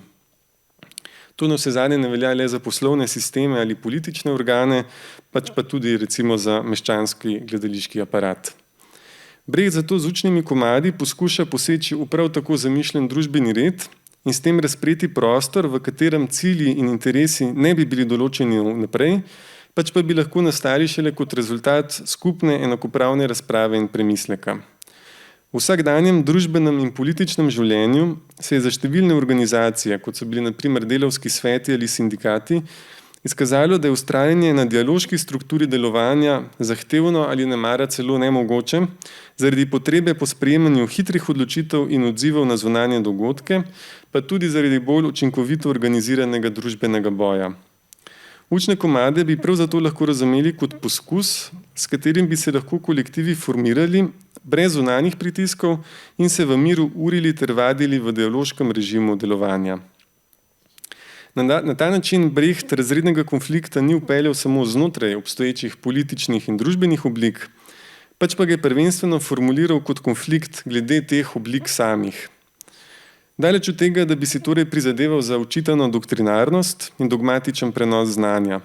To navsezadnje ne velja le za poslovne sisteme ali politične organe, pač pa tudi recimo za meščanski gledališki aparat. Brecht zato z učnimi komadi poskuša poseči v prav tako zamišljen družbeni red in s tem razpreti prostor, v katerem cilji in interesi ne bi bili določeni vnaprej, pač pa bi lahko nastali šele kot rezultat skupne enakopravne razprave in premisleka. V vsakdanjem družbenem in političnem življenju se je za številne organizacije, kot so bili na primer delavski sveti ali sindikati, izkazalo, da je vztrajanje na dialoški strukturi delovanja zahtevno ali nemara celo nemogoče, zaradi potrebe po sprejemanju hitrih odločitev in odzivov na zunanje dogodke, pa tudi zaradi bolj učinkovito organiziranega družbenega boja. Učne komade bi prav zato lahko razumeli kot poskus, s katerim bi se lahko kolektivi formirali brez zunanjih pritiskov in se v miru urili ter vadili v dialoškem režimu delovanja. Na ta način Brecht razrednega konflikta ni vpeljal samo znotraj obstoječih političnih in družbenih oblik, pač pa ga je prvenstveno formuliral kot konflikt glede teh oblik samih. Daleč od tega, da bi si torej prizadeval za očitano doktrinarnost in dogmatičen prenos znanja.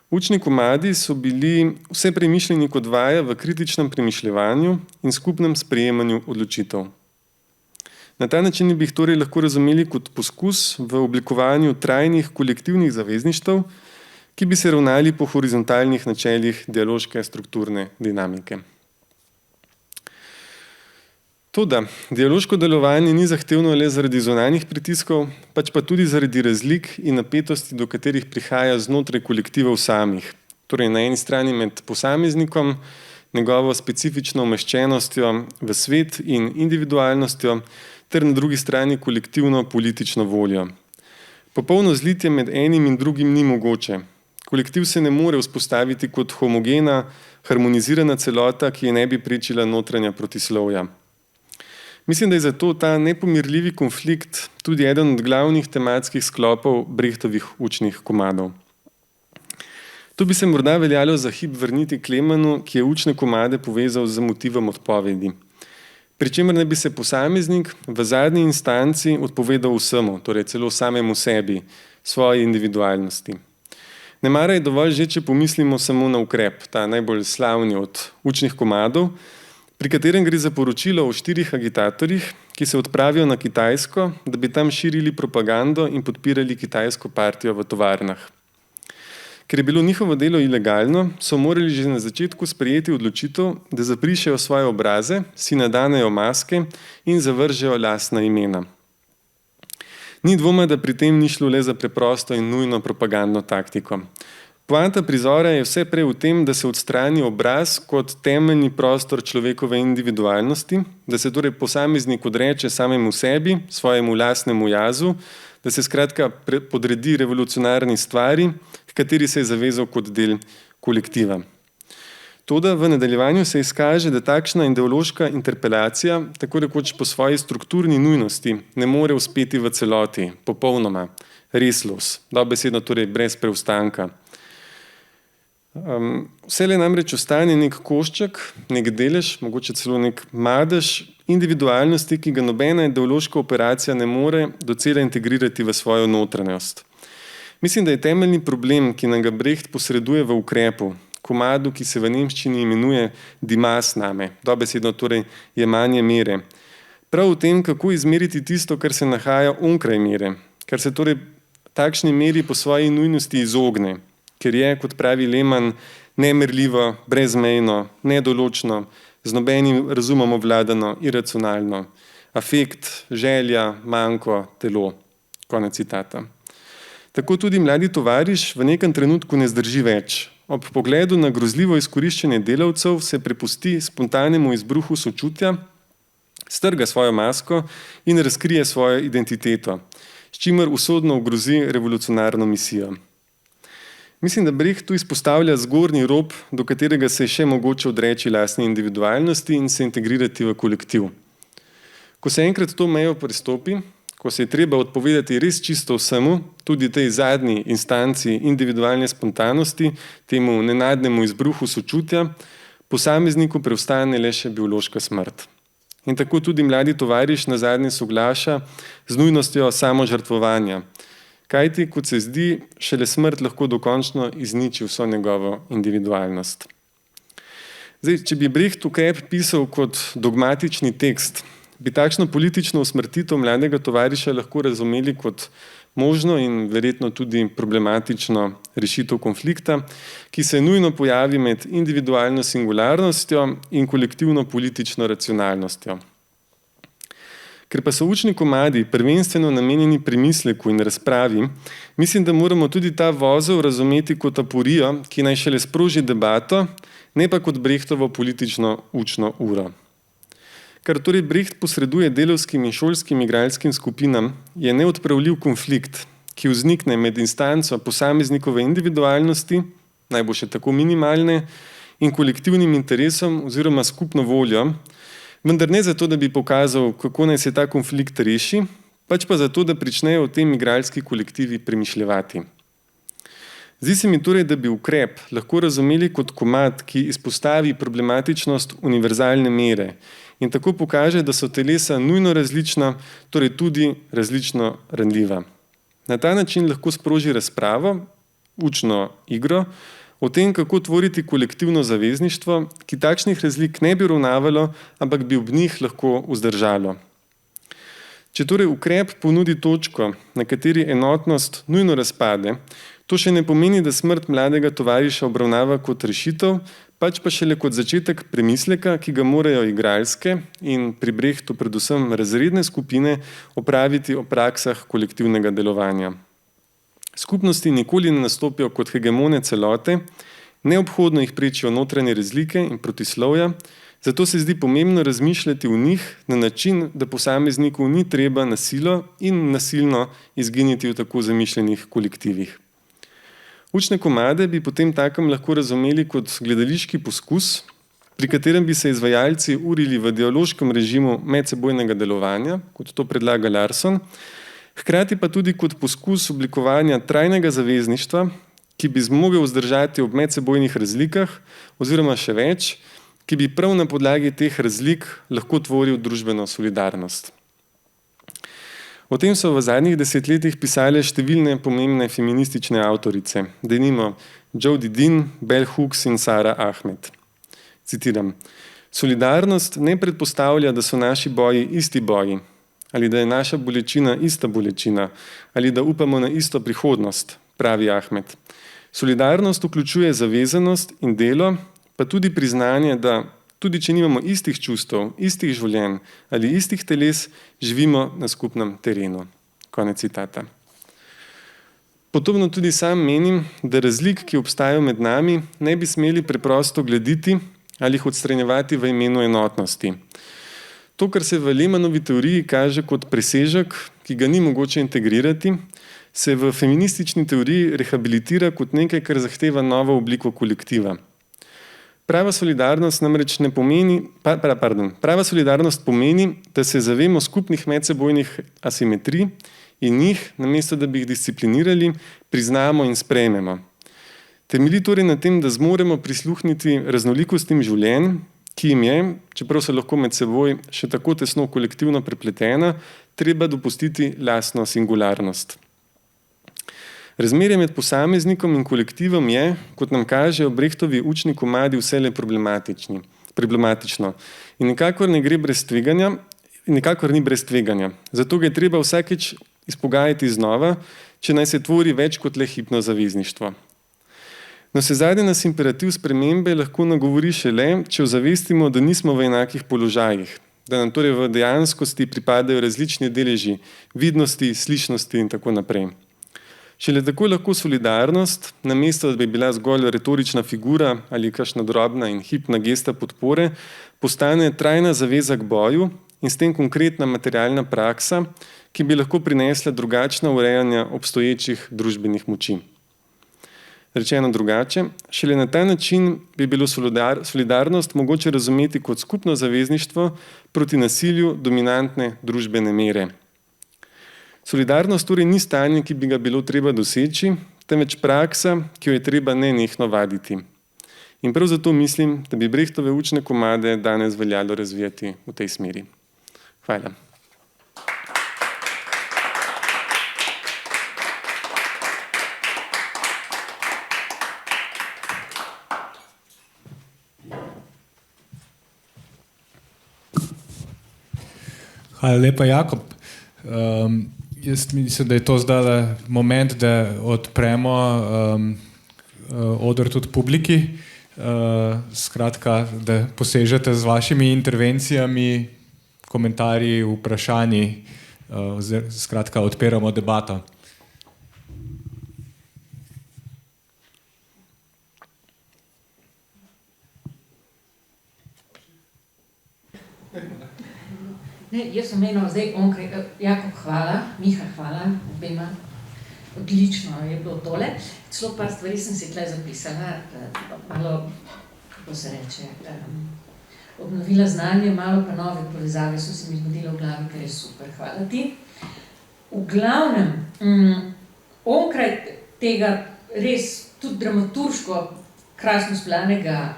Učni komadi so bili vse premišljeni kot vaja v kritičnem premišljevanju in skupnem sprejemanju odločitev. Na ta način bi jih torej lahko razumeli kot poskus v oblikovanju trajnih kolektivnih zavezništev, ki bi se ravnali po horizontalnih načelih dialoške strukturne dinamike. Toda, dialoško delovanje ni zahtevno le zaradi zunanjih pritiskov, pač pa tudi zaradi razlik in napetosti, do katerih prihaja znotraj kolektivov samih. Torej na eni strani med posameznikom, njegovo specifično umeščenostjo v svet in individualnostjo, ter na drugi strani kolektivno politično voljo. Popolno zlitje med enim in drugim ni mogoče. Kolektiv se ne more vzpostaviti kot homogena, harmonizirana celota, ki je ne bi prečila notranja protislovja. Mislim, da je zato ta nepomirljivi konflikt tudi eden od glavnih tematskih sklopov Brechtovih učnih komadov. Tu bi se morda veljalo za hip vrniti Klemanu, ki je učne komade povezal z motivom odpovedi. Pri čemer ne bi se posameznik v zadnji instanci odpovedal vsemu, torej celo samemu sebi, svoji individualnosti. Nemara je dovolj že, če pomislimo samo na ukrep, ta najbolj slavni od učnih komadov, pri katerem gre za poročilo o 4 agitatorjih, ki se odpravijo na Kitajsko, da bi tam širili propagando in podpirali kitajsko partijo v tovarnah. Ker je bilo njihovo delo ilegalno, so morali že na začetku sprejeti odločitev, da zabrišejo svoje obraze, si nadanejo maske in zavržejo lastna imena. Ni dvoma, da pri tem ni šlo le za preprosto in nujno propagandno taktiko. Poanta prizora je vse prej v tem, da se odstrani obraz kot temeljni prostor človekove individualnosti, da se torej posameznik odreče samemu sebi, svojemu lastnemu jazu, da se skratka podredi revolucionarni stvari, h kateri se je zavezal kot del kolektiva. Toda v nadaljevanju se izkaže, da takšna ideološka interpelacija, tako rekoč po svoji strukturni nujnosti, ne more uspeti v celoti, popolnoma, reslos, dobesedno torej brez preostanka. Vselej namreč ostane nek košček, nek delež, mogoče celo nek madež individualnosti, ki ga nobena ideološka operacija ne more docela integrirati v svojo notranjost. Mislim, da je temeljni problem, ki nam ga Brecht posreduje v ukrepu, komadu, ki se v nemščini imenuje Die Maßnahme, dobesedno torej jemanje mere. Prav v tem, kako izmeriti tisto, kar se nahaja onkraj mere, kar se torej takšni meri po svoji nujnosti izogne, ker je, kot pravi Lehmann, nemerljivo, brezmejno, nedoločno, z nobenim razumom obvladano, iracionalno, afekt, želja, manko, telo. Konec citata. Tako tudi mladi tovariš v nekem trenutku ne zdrži več. Ob pogledu na grozljivo izkoriščanje delavcev se prepusti spontanemu izbruhu sočutja, strga svojo masko in razkrije svojo identiteto, s čimer usodno ogrozi revolucionarno misijo. Mislim, da Brecht tu izpostavlja zgornji rob, do katerega se je še mogoče odreči lastni individualnosti in se integrirati v kolektiv. Ko se enkrat to mejo prestopi, ko se je treba odpovedati res čisto vsemu, tudi tej zadnji instanci individualne spontanosti, temu nenadnemu izbruhu sočutja, posamezniku preostane le še biološka smrt. In tako tudi mladi tovariš nazadnje soglaša z nujnostjo samožrtvovanja. Kajti, kot se zdi, šele smrt lahko dokončno izniči vso njegovo individualnost. Zdaj, če bi Brecht ukrep pisal kot dogmatični tekst, bi takšno politično usmrtitev mladega tovariša lahko razumeli kot možno in verjetno tudi problematično rešitev konflikta, ki se nujno pojavi med individualno singularnostjo in kolektivno politično racionalnostjo. Ker pa so učni komadi prvenstveno namenjeni premisleku in razpravi, mislim, da moramo tudi ta vozel razumeti kot aporijo, ki naj šele sproži debato, ne pa kot Brechtovo politično učno uro. Kar torej Brecht posreduje delavskim in šolskim igralskim skupinam, je neodpravljiv konflikt, ki vznikne med instanco posameznikove individualnosti, naj bo še tako minimalne, in kolektivnim interesom oziroma skupno voljo, vendar ne zato, da bi pokazal, kako naj se ta konflikt reši, pač pa zato, da pričnejo o tem igralski kolektivi premišljevati. Zdi se mi torej, da bi ukrep lahko razumeli kot komad, ki izpostavi problematičnost univerzalne mere in tako pokaže, da so telesa nujno različna, torej tudi različno ranljiva. Na ta način lahko sproži razpravo, učno igro, o tem, kako tvoriti kolektivno zavezništvo, ki takšnih razlik ne bi uravnavalo, ampak bi ob njih lahko vzdržalo. Če torej ukrep ponudi točko, na kateri enotnost nujno razpade, to še ne pomeni, da smrt mladega tovariša obravnava kot rešitev, pač pa šele kot začetek premisleka, ki ga morajo igralske in pri Brechtu predvsem razredne skupine opraviti o praksah kolektivnega delovanja. Skupnosti nikoli ne nastopijo kot hegemone celote, neobhodno jih prečijo notranje razlike in protislovja, zato se zdi pomembno razmišljati v njih na način, da posamezniku ni treba na silo in nasilno izginiti v tako zamišljenih kolektivih. Učne komade bi potem takem lahko razumeli kot gledališki poskus, pri katerem bi se izvajalci urili v dialoškem režimu medsebojnega delovanja, kot to predlaga Larson, hkrati pa tudi kot poskus oblikovanja trajnega zavezništva, ki bi zmogel vzdržati ob medsebojnih razlikah, oziroma še več, ki bi prav na podlagi teh razlik lahko tvoril družbeno solidarnost. O tem so v zadnjih desetletjih pisale številne pomembne feministične avtorice, denimo Jodi Dean, Bell Hooks in Sara Ahmed. Citiram: solidarnost ne predpostavlja, da so naši boji isti boji, ali da je naša bolečina ista bolečina, ali da upamo na isto prihodnost, pravi Ahmed. Solidarnost vključuje zavezanost in delo, pa tudi priznanje, da tudi če nimamo istih čustev, istih življenj ali istih teles, živimo na skupnem terenu. Konec citata. Podobno tudi sam menim, da razlik, ki obstajajo med nami, ne bi smeli preprosto glediti ali jih odstranjevati v imenu enotnosti. To, kar se v Lehmannovi teoriji kaže kot presežek, ki ga ni mogoče integrirati, se v feministični teoriji rehabilitira kot nekaj, kar zahteva novo obliko kolektiva. Prava solidarnost namreč ne pomeni, prava solidarnost pomeni, da se zavemo skupnih medsebojnih asimetrij in njih, namesto da bi jih disciplinirali, priznamo in sprejmemo. Temelji torej na tem, da zmoremo prisluhniti raznolikostim življenj, ki jim je, čeprav so lahko med seboj še tako tesno kolektivno prepletena, treba dopustiti lastno singularnost. Razmerje med posameznikom in kolektivom je, kot nam kažejo Brechtovi učni komadi, vselej problematično in nikakor ni brez tveganja, zato ga je treba vsakič izpogajati znova, če naj se tvori več kot le hipno zavezništvo. Navsezadnje nas imperativ spremembe lahko nagovori šele, če ozavestimo, da nismo v enakih položajih, da nam torej v dejanskosti pripadajo različni deleži vidnosti, slišnosti in tako naprej. Šele tako lahko solidarnost, namesto da bi bila zgolj retorična figura ali kakšna drobna in hipna gesta podpore, postane trajna zaveza k boju in s tem konkretna materialna praksa, ki bi lahko prinesla drugačna urejanja obstoječih družbenih moči. Rečeno drugače, šele na ta način bi bilo solidarnost mogoče razumeti kot skupno zavezništvo proti nasilju dominantne družbene mere. Solidarnost torej ni stanje, ki bi ga bilo treba doseči, temveč praksa, ki jo je treba nenehno vaditi. In prav zato mislim, da bi Brechtove učne komade danes veljalo razvijati v tej smeri. Hvala. Hvala lepa, Jakob. Jaz mislim, da je to zdaj moment, da odpremo oder tudi publiki. Skratka, da posežete z vašimi intervencijami, komentarji, vprašanji. Skratka, odpiramo debato. Ne, jaz sem menila zdaj onkraj, Jakob, hvala, Miha, hvala, obema, odlično je bilo tole. Celo par stvari sem si tle zapisala, malo, kako se reče, obnovila znanje, malo pa nove povezave so se mi zgodile v glavi, kar je super, hvala ti. V glavnem, onkraj tega res tudi dramaturško krasno splanega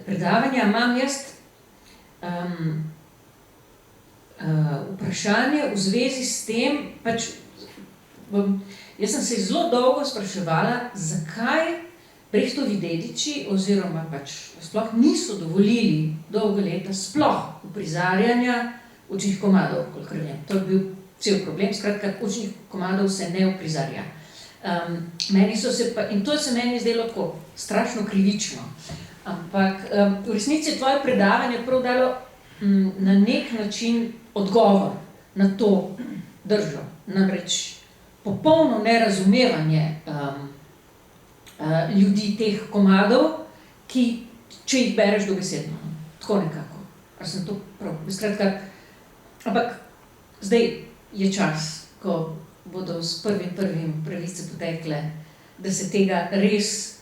predavanja imam jaz vprašanje v zvezi s tem, jaz sem se zelo dolgo spraševala, zakaj Brechtovi dediči oziroma sploh niso dovolili dolgo leta sploh uprizarjanja učnih komadov, kolikor vem. To je bil cel problem, skratka, učnih komadov se ne uprizarja. In to se meni zdelo tako strašno krivično. Ampak v resnici tvoje predavanje prav dalo na nek način odgovor na to držo. Namreč popolno nerazumevanje ljudi teh komadov, ki, če jih bereš dobesedno, tako nekako. Ali sem to prav? Skratka, ampak zdaj je čas, ko bodo s prvim pravice potekle, da se tega res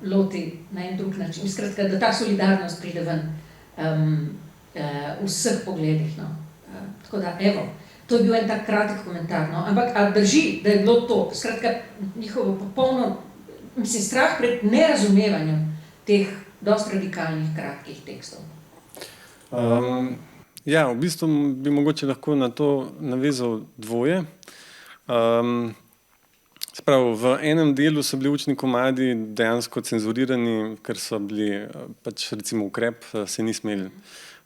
loti na en drug način. Skratka, da ta solidarnost pride ven v vseh pogledih. No. Tako da, evo, to je bil en tak kratek komentar. No. Ampak drži, da je bilo to, skratka, njihovo popolno, strah pred nerazumevanjem teh dosti radikalnih kratkih tekstov. Ja, v bistvu bi mogoče lahko na to navezal dvoje. Sprav, v enem delu so bili učni komadi dejansko cenzurirani, ker so bili recimo ukrep, se ni smeli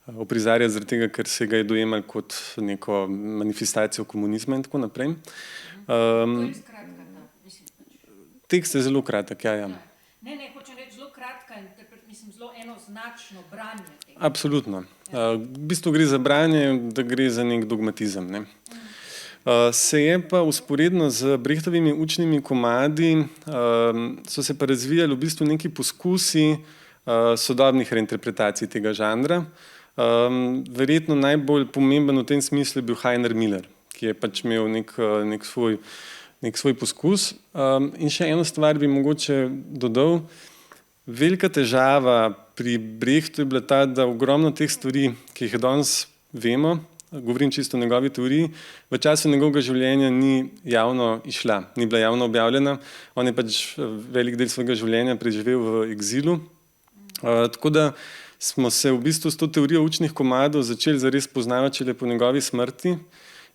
uprizarjati zaradi tega, ker se ga je dojemali kot neko manifestacijo komunizma in tako naprej. Tekst je zelo kratek, ja. Ne, hočem reči zelo kratka in zelo enoznačno branje tega. Absolutno. V bistvu gre za branje, da gre za nek dogmatizem, ne. Se je pa vzporedno z Brechtovimi učnimi komadi so se pa razvijali v bistvu neki poskusi sodobnih reinterpretacij tega žanra. Verjetno najbolj pomemben v tem smislu je bil Heiner Miller, ki je imel nek svoj poskus. In še eno stvar bi mogoče dodal. Velika težava pri Brechtu je bila ta, da ogromno teh stvari, ki jih danes vemo, govorim čisto o njegovi teoriji, v času njegovega življenja ni javno izšla, ni bila javno objavljena. On je velik del svojega življenja preživel v egzilu. Tako da smo se v bistvu s to teorijo učnih komadov začeli zares poznavati šele po njegovi smrti.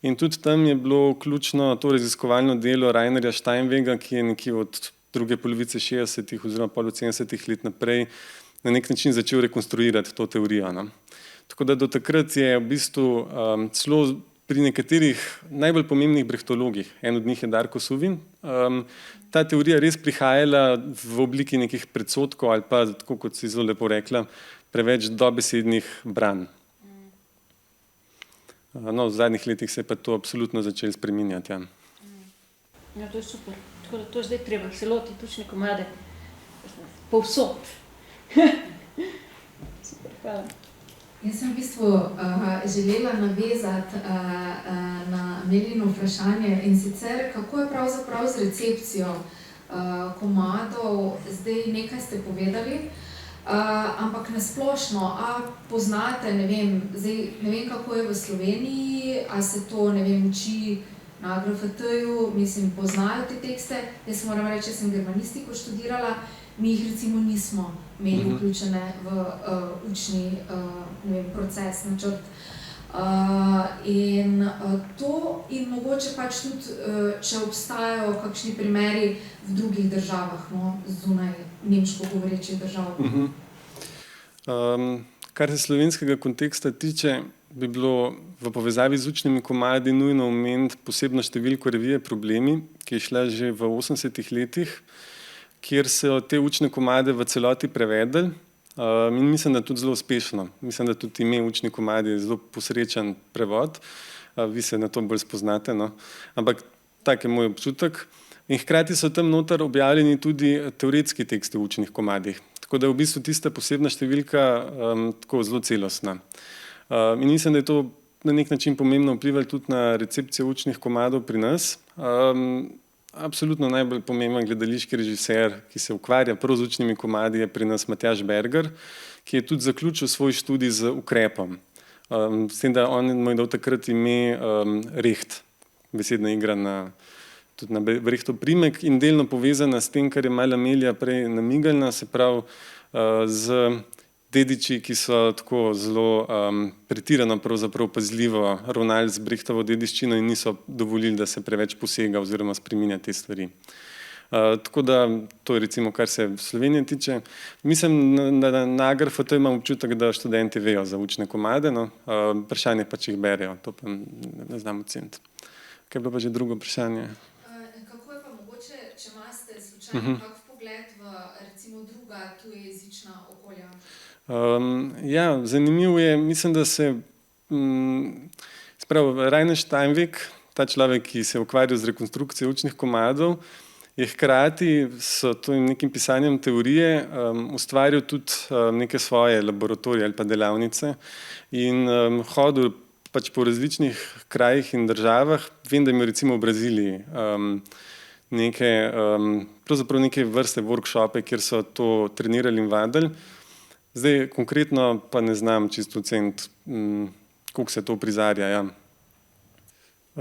In tudi tam je bilo ključno to raziskovalno delo Rainerja Steinwega, ki je nekje od druge polovice 60-ih oziroma pol od 70-ih let naprej na nek način začel rekonstruirati to teorijo. No. Tako da do takrat je v bistvu celo pri nekaterih najbolj pomembnih brehtologih, en od njih je Darko Suvin, ta teorija res prihajala v obliki nekih predsodkov ali pa, tako kot si zelo lepo rekla, preveč dobesednih branj. No, v zadnjih letih se je pa to absolutno začelo spreminjati. Ja. Ja, to je super. Tako da to zdaj treba se lotiti učne komade povsod. Super, hvala. Jaz sem v bistvu želela navezati na Ameljino vprašanje in sicer, kako je pravzaprav z recepcijo komadov, zdaj nekaj ste povedali, ampak nasplošno, a poznate, ne vem, zdaj ne vem, kako je v Sloveniji, a se to, ne vem, uči na AGRFT-ju, mislim, poznajo te tekste, jaz moram reči, sem germanistiko študirala, mi jih recimo nismo imeli vključene v učni proces, načrt. In mogoče pač tudi, če obstajajo kakšni primeri v drugih državah, no, zunaj nemško govorečih držav. Kar se slovenskega konteksta tiče, bi bilo v povezavi z učnimi komadi nujno omeniti posebno številko revije Problemi, ki je šla že v 80-ih letih, kjer so te učne komade v celoti prevedli in mislim, da tudi zelo uspešno. Mislim, da tudi ime Učni komadi je zelo posrečen prevod, vi se na to bolj spoznate, no. Ampak tak je moj občutek. In hkrati so tam noter objavljeni tudi teoretski teksti v učnih komadih. Tako da je v bistvu tista posebna številka tako zelo celostna. In mislim, da je to na nek način pomembno vplivalo tudi na recepcijo učnih komadov pri nas. Absolutno najbolj pomemben gledališki režiser, ki se ukvarja prav z učnimi komadi, je pri nas Matjaž Berger, ki je tudi zaključil svoj študij z ukrepom. S tem, da on mu je dal takrat ime Reht, besedna igra tudi na Brehtov primek in delno povezana s tem, kar je malo Amelija prej namigala, se pravi z dediči, ki so tako zelo pretirano pravzaprav pazljivo ravnali z Brehtovo dediščino in niso dovolili, da se preveč posega oziroma spreminja te stvari. Tako da to je recimo, kar se Slovenije tiče. Mislim, da na AGRFT imam občutek, da študenti vejo za učne komade, no. Vprašanje pa, če jih berejo, to pa ne znam oceniti. Kaj je bilo pa že drugo vprašanje? Kako je pa mogoče, če imate slučajno kak vpogled v recimo druga tujejezična okolja? Ja, zanimivo je, mislim, da se Rainer Steinweg, ta človek, ki se je ukvarjal z rekonstrukcijo učnih komadov, je hkrati s nekim pisanjem teorije ustvaril tudi neke svoje laboratorije ali pa delavnice in hodil pač po različnih krajih in državah. Vem, da ima recimo v Braziliji pravzaprav neke vrste workshope, kjer so to trenirali in vadili. Zdaj, konkretno pa ne znam čisto oceniti, koliko se to prizarja. Ja.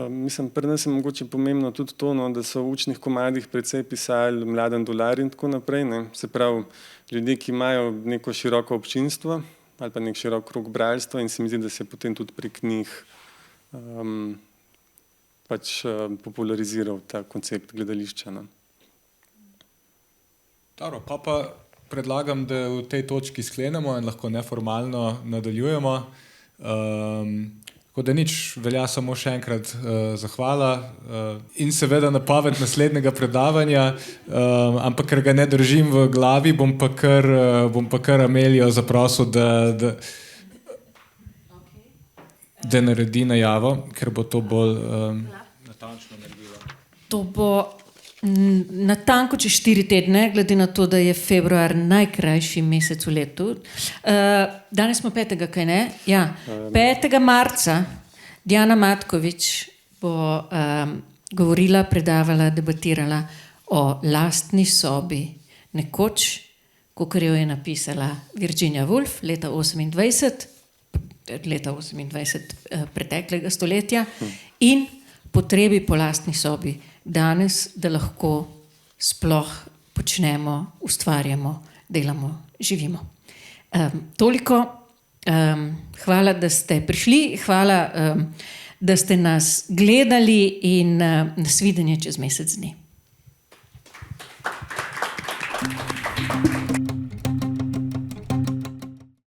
Mislim, pri nas je mogoče pomembno tudi to, no, da so v učnih komadih precej pisali Mladen Dolar in tako naprej. Ne. Se pravi, ljudje, ki imajo neko široko občinstvo ali pa nek širok krog bralstva in se mi zdi, da se potem tudi prek njih pač populariziral ta koncept gledališča. No. Dobro, pa predlagam, da v tej točki sklenemo in lahko neformalno nadaljujemo. Tako da nič, velja samo še enkrat zahvala in seveda napoved naslednjega predavanja, ampak ker ga ne držim v glavi, bom pa kar Amelijo zaprosil, da naredi najavo, ker bo to bolj natančno naredilo. To bo natanko čez 4 tedne, glede na to, da je februar najkrajši mesec v letu. Danes smo 5. kaj ne? Ja, 5. marca Diana Matkovič bo govorila, predavala, debatirala o lastni sobi. Nekoč, kakor jo je napisala Virginia Woolf leta 28 preteklega stoletja in potrebi po lastni sobi. Danes, da lahko sploh počnemo, ustvarjamo, delamo, živimo. Toliko. Hvala, da ste prišli, hvala, da ste nas gledali in nasvidenje čez mesec dni.